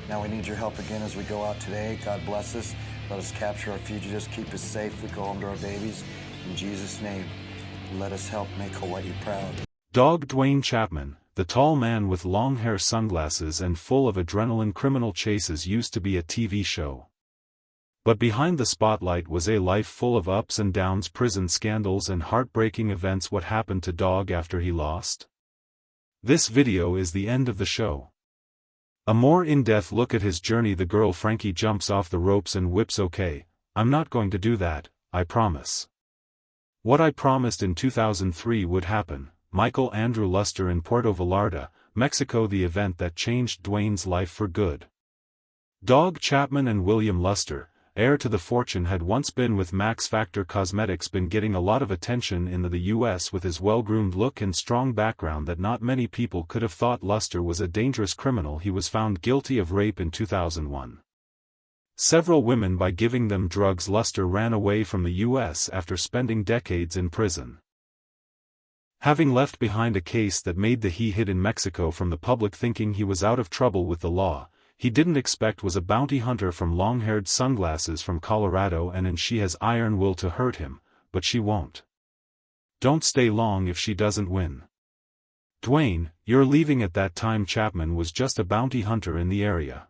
Now we need your help again as we go out today. God bless us. Let us capture our fugitives. Keep us safe. We go home to our babies. In Jesus' name, let us help make Hawaii proud. Dog Dwayne Chapman, the tall man with long hair, sunglasses and full of adrenaline criminal chases, used to be a TV show. But behind the spotlight was a life full of ups and downs, prison scandals and heartbreaking events. What happened to Dog after he lost? This video is the end of the show. A more in-depth look at his journey. The girl Frankie jumps off the ropes and whips. Okay, I'm not going to do that, I promise. What I promised in 2003 would happen. Michael Andrew Luster in Puerto Vallarta, Mexico. The event that changed Dwayne's life for good. Dog Chapman and William Luster, heir to the fortune, had once been with Max Factor Cosmetics, been getting a lot of attention in the US with his well-groomed look and strong background that not many people could have thought Luster was a dangerous criminal. He was found guilty of rape in 2001. Several women by giving them drugs. Luster ran away from the US after spending decades in prison. Having left behind a case that made he hid in Mexico from the public, thinking he was out of trouble with the law, he didn't expect was a bounty hunter from long-haired sunglasses from Colorado, and she has iron will to hurt him, but she won't. Don't stay long if she doesn't win. Dwayne, you're leaving. At that time Chapman was just a bounty hunter in the area.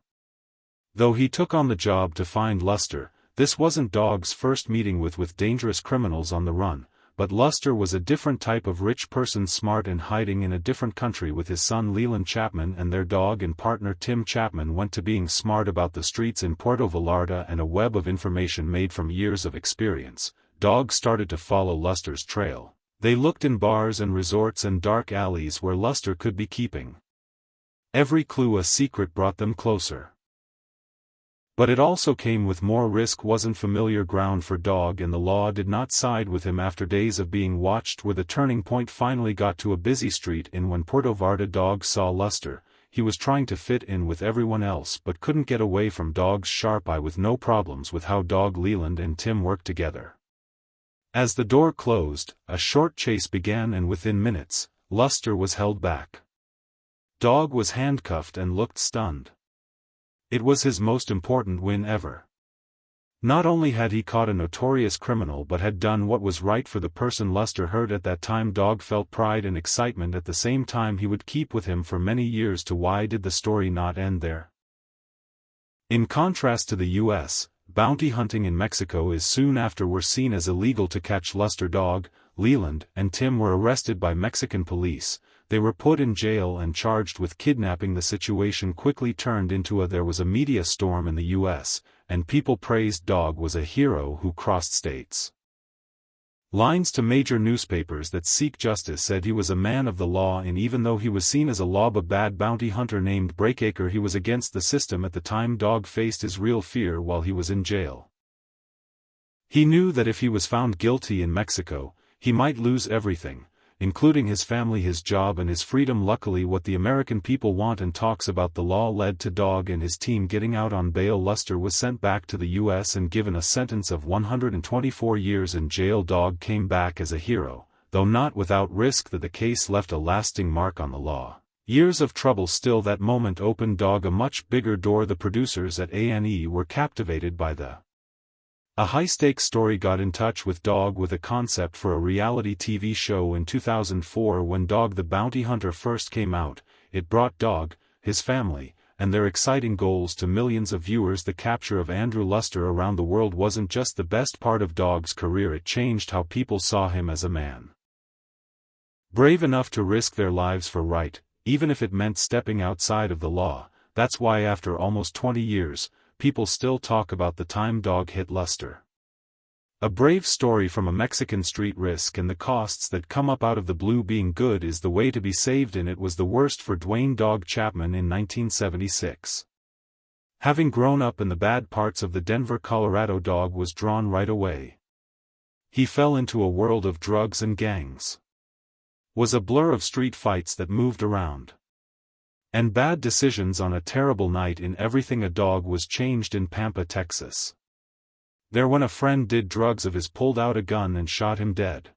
Though he took on the job to find Luster, this wasn't Dog's first meeting with dangerous criminals on the run. But Luster was a different type of rich person, smart and hiding in a different country with his son Leland Chapman and their dog and partner Tim Chapman. Went to being smart about the streets in Puerto Vallarta and a web of information made from years of experience. Dog started to follow Luster's trail. They looked in bars and resorts and dark alleys where Luster could be keeping. Every clue a secret brought them closer. But it also came with more risk. Wasn't familiar ground for Dog, and the law did not side with him. After days of being watched, where the turning point finally got to a busy street in Puerto Vallarta, Dog saw Luster. He was trying to fit in with everyone else but couldn't get away from Dog's sharp eye, with no problems with how Dog, Leland and Tim worked together. As the door closed, a short chase began, and within minutes, Luster was held back. Dog was handcuffed and looked stunned. It was his most important win ever. Not only had he caught a notorious criminal but had done what was right for the person Luster hurt. At that time Dog felt pride and excitement at the same time he would keep with him for many years. Why did the story not end there? In contrast to the US, bounty hunting in Mexico is soon after were seen as illegal to catch. Luster, Dog, Leland and Tim were arrested by Mexican police. They were put in jail and charged with kidnapping. The situation quickly turned into there was a media storm in the US, and people praised Dog was a hero who crossed states lines to major newspapers that seek justice said he was a man of the law, and even though he was seen as a bad bounty hunter named Breakacre, he was against the system. At the time Dog faced his real fear while he was in jail. He knew that if he was found guilty in Mexico, he might lose everything, including his family, his job and his freedom. Luckily, what the American people want and talks about the law led to Dog and his team getting out on bail. Luster was sent back to the US and given a sentence of 124 years in jail. Dog came back as a hero, though not without risk. That the case left a lasting mark on the law. Years of trouble still. That moment opened Dog a much bigger door. The producers at A&E were captivated by a high-stakes story, got in touch with Dog with a concept for a reality TV show in 2004. When Dog the Bounty Hunter first came out, it brought Dog, his family, and their exciting goals to millions of viewers. The capture of Andrew Luster around the world wasn't just the best part of Dog's career, it changed how people saw him as a man brave enough to risk their lives for right, even if it meant stepping outside of the law. That's why after almost 20 years, people still talk about the time Dog hit Luster. A brave story from a Mexican street. Risk and the costs that come up out of the blue. Being good is the way to be saved, and it was the worst for Dwayne Dog Chapman in 1976. Having grown up in the bad parts of the Denver, Colorado, Dog was drawn right away. He fell into a world of drugs and gangs. Was a blur of street fights that moved around. And bad decisions on a terrible night in everything. A Dog was changed in Pampa, Texas. There when a friend did drugs of his, pulled out a gun and shot him dead.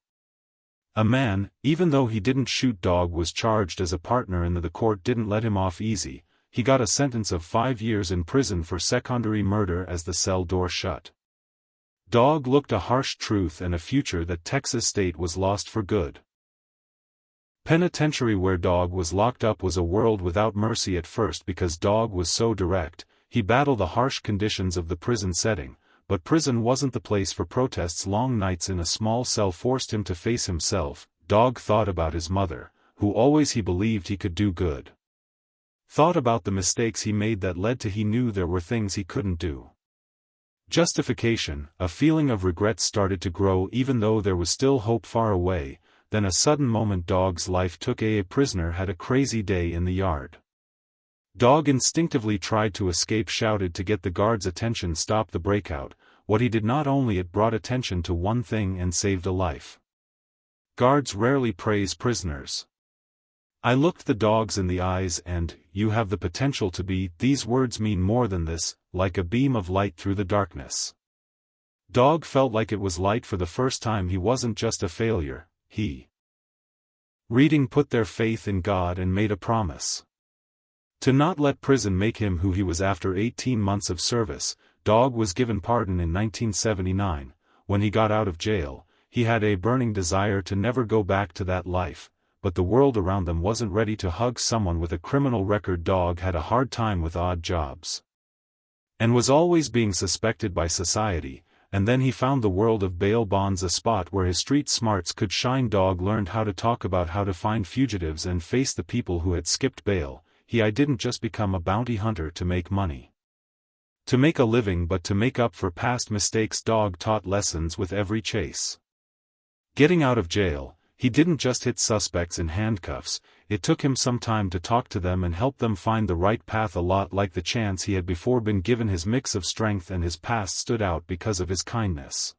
A man, even though he didn't shoot. Dog was charged as a partner in the court didn't let him off easy. he got a sentence of 5 years in prison for secondary murder as the cell door shut. Dog looked a harsh truth and a future that Texas state was lost for good. Penitentiary where Dog was locked up was a world without mercy at first because Dog was so direct. He battled the harsh conditions of the prison setting, but prison wasn't the place for protests. Long nights in a small cell forced him to face himself. Dog thought about his mother, who always he believed he could do good. Thought about the mistakes he made that led to he knew there were things he couldn't do. Justification, a feeling of regret started to grow even though there was still hope far away. Then a sudden moment Dog's life took. A prisoner had a crazy day in the yard. Dog instinctively tried to escape, shouted to get the guard's attention, stop the breakout. What he did not only it brought attention to one thing and saved a life. Guards rarely praise prisoners. I looked the dogs in the eyes and, you have the potential to be, these words mean more than this, like a beam of light through the darkness. Dog felt like it was light for the first time. He wasn't just a failure, he reading put their faith in God and made a promise to not let prison make him who he was. After 18 months of service, Dog was given pardon in 1979. When he got out of jail, he had a burning desire to never go back to that life. But the world around them wasn't ready to hug someone with a criminal record. Dog had a hard time with odd jobs and was always being suspected by society, and then he found the world of bail bonds, a spot where his street smarts could shine. Dog learned how to talk about how to find fugitives and face the people who had skipped bail. I didn't just become a bounty hunter to make money, to make a living, but to make up for past mistakes. Dog taught lessons with every chase. Getting out of jail, he didn't just hit suspects in handcuffs. It took him some time to talk to them and help them find the right path. A lot like the chance he had before been given. His mix of strength and his past stood out because of his kindness.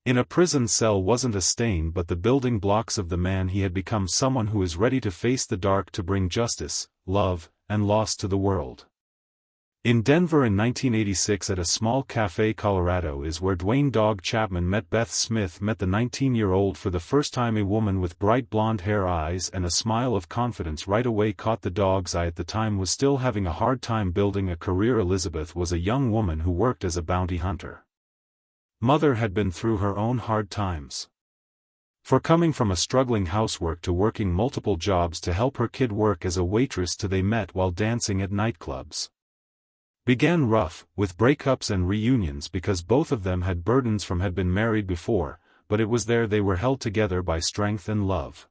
In a prison cell wasn't a stain but the building blocks of the man he had become, someone who is ready to face the dark to bring justice, love, and loss to the world. In Denver in 1986 at a small cafe, Colorado, is where Dwayne Dog Chapman met Beth. Smith met the 19-year-old for the first time, a woman with bright blonde hair, eyes and a smile of confidence. Right away caught the dog's eye. At the time was still having a hard time building a career. Elizabeth was a young woman who worked as a bounty hunter. Mother had been through her own hard times. For coming from a struggling housework to working multiple jobs to help her kid work as a waitress to they met while dancing at nightclubs. Began rough, with breakups and reunions because both of them had burdens from had been married before, but it was there they were held together by strength and love.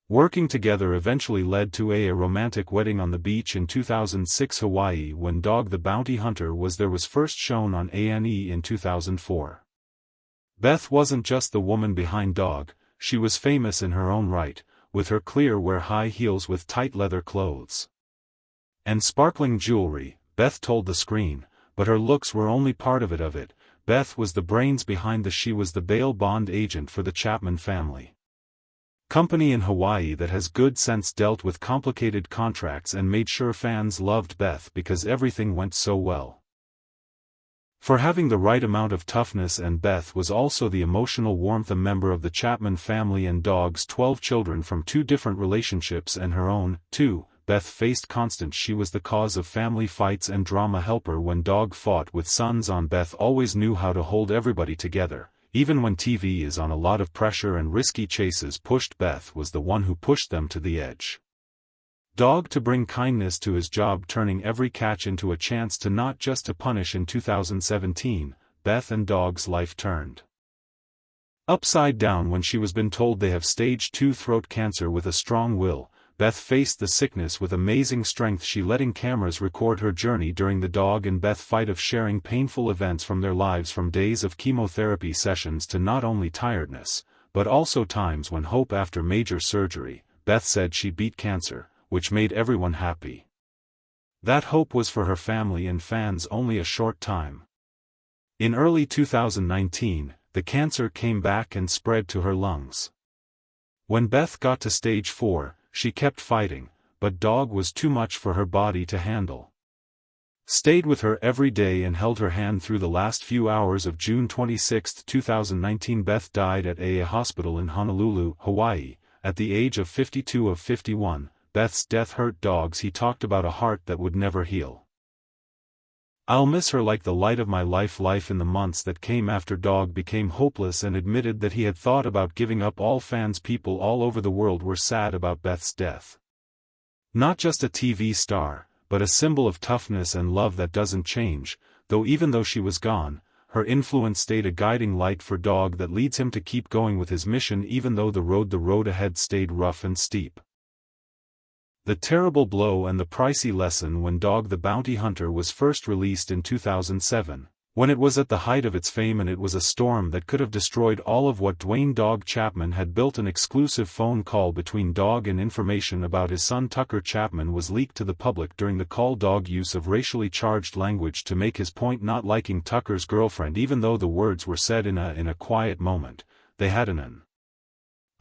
Working together eventually led to a romantic wedding on the beach in 2006 Hawaii. When Dog the Bounty Hunter was there was first shown on A&E in 2004. Beth wasn't just the woman behind Dog, she was famous in her own right, with her clear wear high heels with tight leather clothes and sparkling jewelry. Beth told the screen, but her looks were only part of it. Beth was the brains behind she was the bail bond agent for the Chapman family. Company in Hawaii that has good sense, dealt with complicated contracts and made sure fans loved Beth because everything went so well. For having the right amount of toughness, and Beth was also the emotional warmth, a member of the Chapman family and Dog's 12 children from 2 different relationships and her own, too. Beth faced constant. She was the cause of family fights and drama. Helper when Dog fought with sons on. Beth always knew how to hold everybody together, even when TV is on. A lot of pressure and risky chases pushed. Beth was the one who pushed them to the edge. Dog to bring kindness to his job, turning every catch into a chance to not just to punish. In 2017, Beth and Dog's life turned upside down when she was been told they have stage 2 throat cancer. With a strong will, Beth faced the sickness with amazing strength. She letting cameras record her journey during the Dog and Beth fight of sharing painful events from their lives, from days of chemotherapy sessions to not only tiredness, but also times when hope after major surgery. Beth said she beat cancer, which made everyone happy. That hope was for her family and fans only a short time. In early 2019, the cancer came back and spread to her lungs. When Beth got to stage 4, she kept fighting, but Dog was too much for her body to handle. Stayed with her every day and held her hand through the last few hours of June 26, 2019. Beth died at a hospital in Honolulu, Hawaii, at the age of 52 of 51. Beth's death hurt dogs. He talked about a heart that would never heal. "I'll miss her like the light of my life." In the months that came after, Dog became hopeless and admitted that he had thought about giving up. All fans, people all over the world, were sad about Beth's death. Not just a TV star, but a symbol of toughness and love that doesn't change, though even though she was gone, her influence stayed a guiding light for Dog that leads him to keep going with his mission even though the road ahead stayed rough and steep. The terrible blow and the pricey lesson. When Dog the Bounty Hunter was first released in 2007, when it was at the height of its fame and it was a storm that could have destroyed all of what Dwayne "Dog" Chapman had built. An exclusive phone call between Dog and information about his son Tucker Chapman was leaked to the public. During the call, Dog use of racially charged language to make his point, not liking Tucker's girlfriend. Even though the words were said in a quiet moment, they had an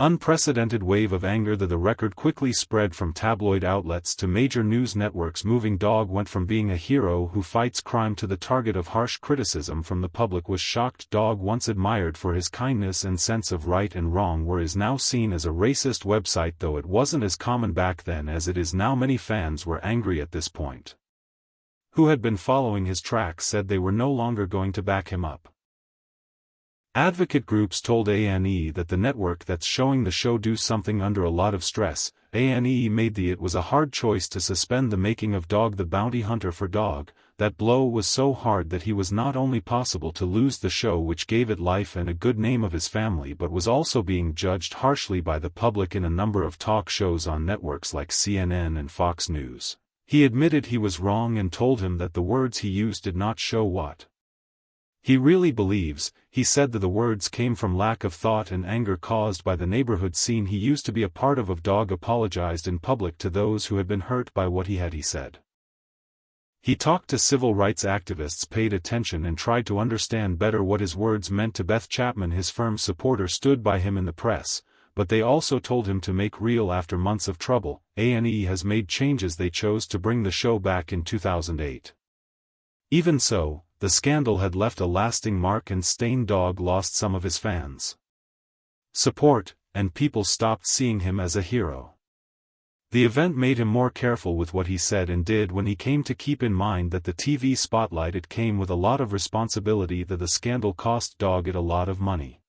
unprecedented wave of anger. The record quickly spread from tabloid outlets to major news networks. Moving, Dog went from being a hero who fights crime to the target of harsh criticism from the public. Was shocked. Dog, once admired for his kindness and sense of right and wrong, is now seen as a racist website. Though it wasn't as common back then as it is now, many fans were angry at this point, who had been following his tracks, said they were no longer going to back him up. Advocate groups told A&E that the network that's showing the show do something under a lot of stress. A&E made it was a hard choice to suspend the making of Dog the Bounty Hunter for Dog. That blow was so hard that he was not only possible to lose the show, which gave it life and a good name of his family, but was also being judged harshly by the public in a number of talk shows on networks like CNN and Fox News. He admitted he was wrong and told him that the words he used did not show what he really believes. He said that the words came from lack of thought and anger caused by the neighborhood scene he used to be a part of. Dog apologized in public to those who had been hurt by what he said. He talked to civil rights activists, paid attention and tried to understand better what his words meant to Beth Chapman. His firm supporter stood by him in the press, but they also told him to make real. After months of trouble, A&E has made changes. They chose to bring the show back in 2008. Even so, the scandal had left a lasting mark and stain. Dog lost some of his fans' support, and people stopped seeing him as a hero. The event made him more careful with what he said and did when he came to keep in mind that the TV spotlight, it came with a lot of responsibility. That the scandal cost Dog a lot of money.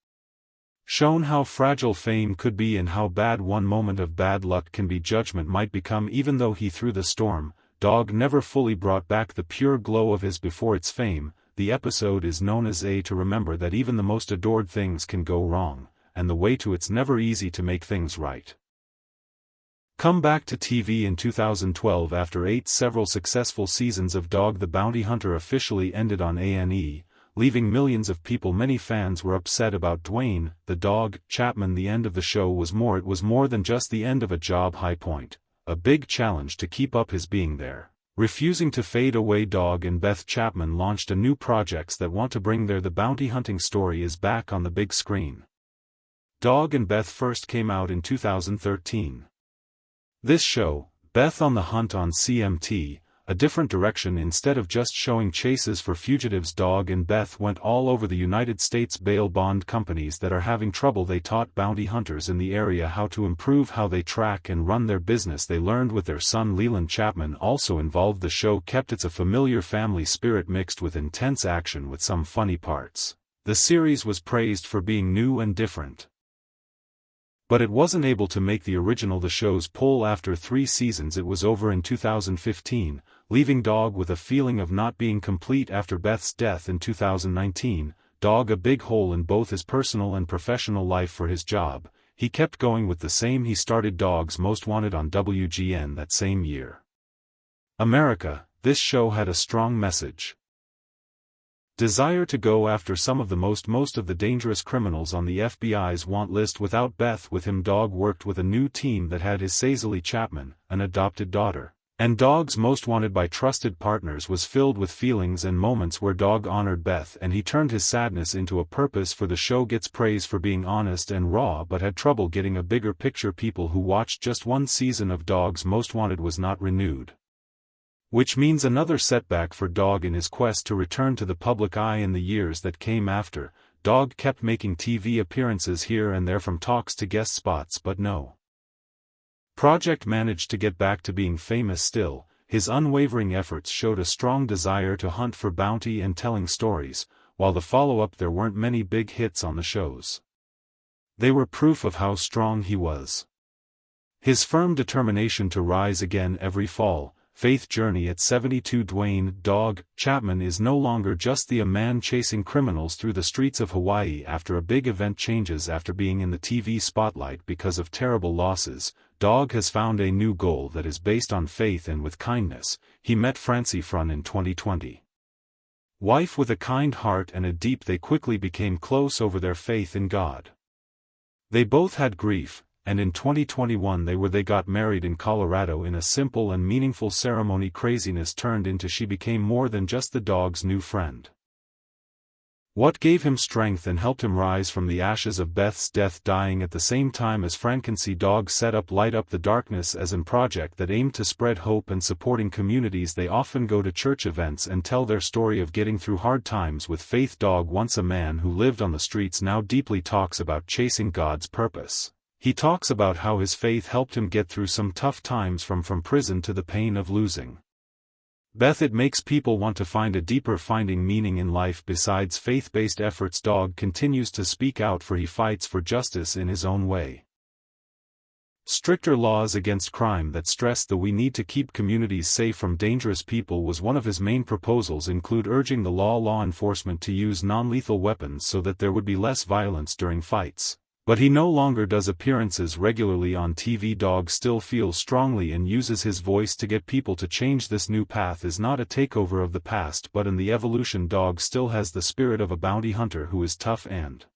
Shown how fragile fame could be and how bad one moment of bad luck can be, judgment might become. Even though he threw the storm, Dog never fully brought back the pure glow of his before its fame. The episode is known as A to remember that even the most adored things can go wrong, and the way to it's never easy to make things right. Come back to TV in 2012 after several successful seasons of Dog the Bounty Hunter officially ended on A&E, leaving millions of people. Many fans were upset about Dwayne the Dog Chapman. The end of the show was more than just the end of a job high point, a big challenge to keep up his being there, refusing to fade away. Dog and Beth Chapman launched a new projects that want to bring the bounty hunting story is back on the big screen. Dog and Beth first came out in 2013. This show, Beth on the Hunt on CMT, a different direction. Instead of just showing chases for fugitives, Dog and Beth went all over the United States. Bail bond companies that are having trouble. They taught bounty hunters in the area how to improve how they track and run their business. They learned with their son Leland Chapman also involved. The show kept its familiar family spirit mixed with intense action with some funny parts. The series was praised for being new and different, but it wasn't able to make the original The Show's poll. After 3 seasons it was over in 2015, leaving Dog with a feeling of not being complete. After Beth's death in 2019, Dog a big hole in both his personal and professional life. For his job, he kept going with the same. He started Dog's Most Wanted on WGN that same year. America, this show had a strong message. Desire to go after some of the most of the dangerous criminals on the FBI's want list. Without Beth with him, Dog worked with a new team that had his Cecily Chapman, an adopted daughter, and Dog's Most Wanted by trusted partners was filled with feelings and moments where Dog honored Beth and he turned his sadness into a purpose. For the show gets praise for being honest and raw but had trouble getting a bigger picture. People who watched just 1 season of Dog's Most Wanted was not renewed, which means another setback for Dog in his quest to return to the public eye. In the years that came after, Dog kept making TV appearances here and there, from talks to guest spots, but no Project managed to get back to being famous still. His unwavering efforts showed a strong desire to hunt for bounty and telling stories, while the follow-up there weren't many big hits on the shows. They were proof of how strong he was. His firm determination to rise again every fall, faith journey at 72. Dwayne "Dog" Chapman is no longer just a man chasing criminals through the streets of Hawaii after a big event changes. After being in the TV spotlight because of terrible losses, Dog has found a new goal that is based on faith and with kindness. He met Francie Frun in 2020. Wife with a kind heart and a deep, they quickly became close over their faith in God. They both had grief, and in 2021 they got married in Colorado in a simple and meaningful ceremony. Craziness turned into she became more than just the dog's new friend. What gave him strength and helped him rise from the ashes of Beth's death, dying at the same time as Frankency. Dog set up Light Up the Darkness as a project that aimed to spread hope and supporting communities. They often go to church events and tell their story of getting through hard times with faith. Dog, once a man who lived on the streets, now deeply talks about chasing God's purpose. He talks about how his faith helped him get through some tough times, from prison to the pain of losing Beth. It makes people want to find a deeper finding meaning in life besides faith-based efforts. Dog continues to speak out for he fights for justice in his own way. Stricter laws against crime that stress that we need to keep communities safe from dangerous people was one of his main proposals. Include urging the law enforcement to use non-lethal weapons so that there would be less violence during fights. But he no longer does appearances regularly on TV. Dog still feels strongly and uses his voice to get people to change. This new path is not a takeover of the past but in the evolution. Dog still has the spirit of a bounty hunter who is tough and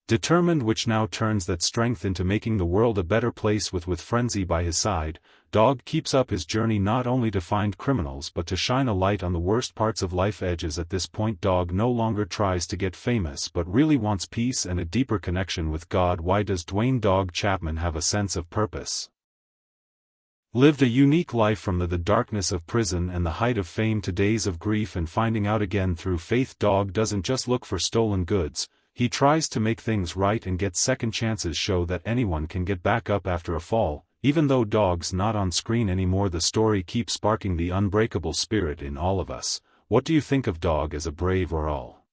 determined, which now turns that strength into making the world a better place. With Frenzy by his side, Dog keeps up his journey not only to find criminals but to shine a light on the worst parts of life. Edges at this point, Dog no longer tries to get famous but really wants peace and a deeper connection with God. Why does Dwayne "Dog" Chapman have a sense of purpose? Lived a unique life from the darkness of prison and the height of fame to days of grief and finding out again through faith. Dog doesn't just look for stolen goods. He tries to make things right and get second chances. Show that anyone can get back up after a fall. Even though Dog's not on screen anymore, the story keeps sparking the unbreakable spirit in all of us. What do you think of Dog as a brave or all?